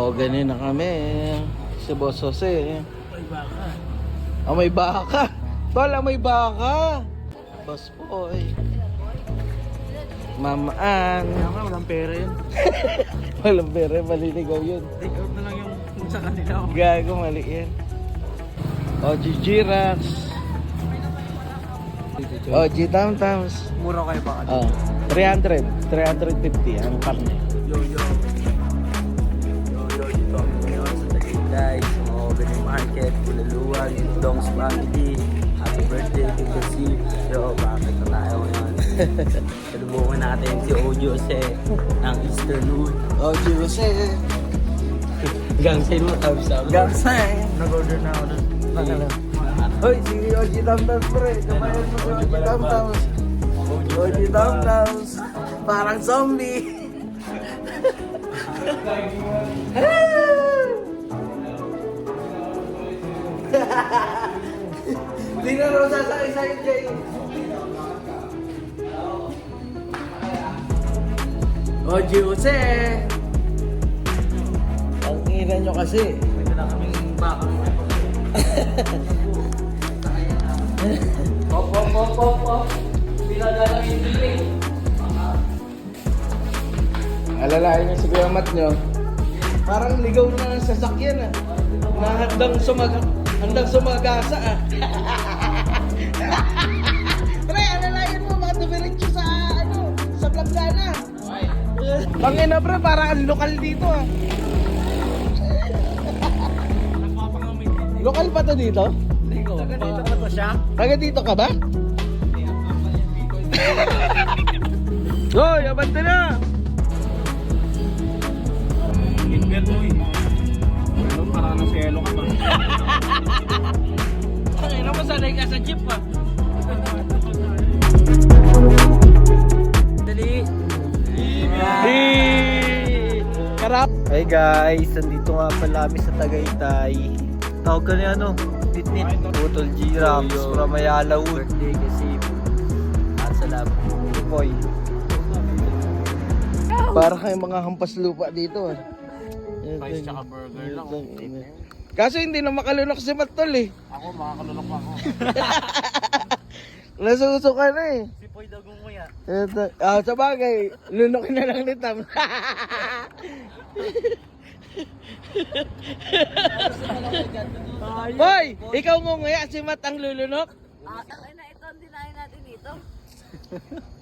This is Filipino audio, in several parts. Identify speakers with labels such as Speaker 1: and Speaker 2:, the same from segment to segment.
Speaker 1: O, ganun na kami. Si Boss Jose.
Speaker 2: May baka.
Speaker 1: Ah, may baka. Tol, may baka. Boss Boy. Mamaan.
Speaker 2: Kaya nga, walang pera yun.
Speaker 1: Walang pera, maliligaw yun.
Speaker 2: Take out na lang yung sa kanila.
Speaker 1: Gago, mali yan. OG G-Rax. OG Tam-Tams.
Speaker 2: Mura kayo baka.
Speaker 1: Oh, 300. 350 ang karne.
Speaker 2: Yo, dito kami ngayon sa Tagaytay, sa mga opening market, Bulaluan, Dong's family. Happy birthday, Tito C. Yo, bakit na tayo ngayon? Salubungan natin si Ojo Jose ng Easterwood.
Speaker 1: OG Jose.
Speaker 2: Gangsay mo, sabi sa amin.
Speaker 1: Gangsay.
Speaker 2: Nag-order na ako doon.
Speaker 1: Hoy, si OG Tam-Tams pre. Kabayan mo si OG Tam-Tams. OG Tam-Tams. Parang zombie. Di na raw sasakay sa'yo, Jay. OG Jose. Ang ina nyo kasi.
Speaker 2: Pwede na kaming baka. Pop. Pinadala yung diling.
Speaker 1: Alalahin niyo si Kuya Mat nyo. Parang ligaw na ng sasakyan ah. Na handang sumagasa ah. Pre, alalahin mo, baka dumiretso sa sa Plagana. Pangina pre, parang ang lokal dito ah. Lokal pa to dito?
Speaker 2: Taga dito pa to siya?
Speaker 1: Taga dito ka ba? Hoy, abante na!
Speaker 2: Ingat mo eh. Pero parang nasa yelo ka pa.
Speaker 1: Ay, naman sanay ka sa jeep ah.
Speaker 2: Dali.
Speaker 1: Karap!
Speaker 2: Hey guys, nandito nga pala kami sa Tagaytay. Tawag ka niya ano? Nitnit. Putol G-Rams from Ayala Wood. Birthday kasi. Salamat. Boy.
Speaker 1: Para kayong mga hampas lupa dito ah.
Speaker 2: Rice tsaka burger lang.
Speaker 1: Kaso hindi na makalunok si Matol eh.
Speaker 2: Ako, makakalunok pa ako.
Speaker 1: Nasuso ka na eh.
Speaker 2: Si Poy daw gumuya.
Speaker 1: Sa bagay, lunokin na lang ni Tam. Boy, ikaw ngungaya si Mat ang lulunok?
Speaker 3: Ay na ito, ang dinahin natin dito.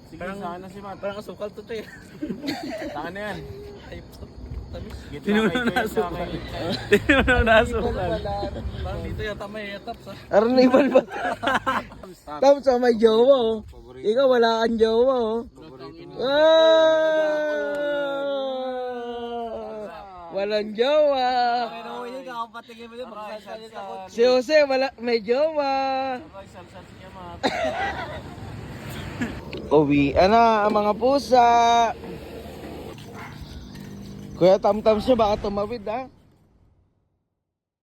Speaker 2: Sige, saan na si Matt? Parang asukal to eh. Saan na yan? Tinunan na asukal. Tinunan na asukal. Parang dito yata may etaps ha.
Speaker 1: Arnibal ba? Tam sa may jowa oh. Ikaw wala kang jowa oh. Walang jowa. Si Jose wala may jowa. Uwi na ang mga pusa. Kuya Tam-Tams nyo baka tumawid ha.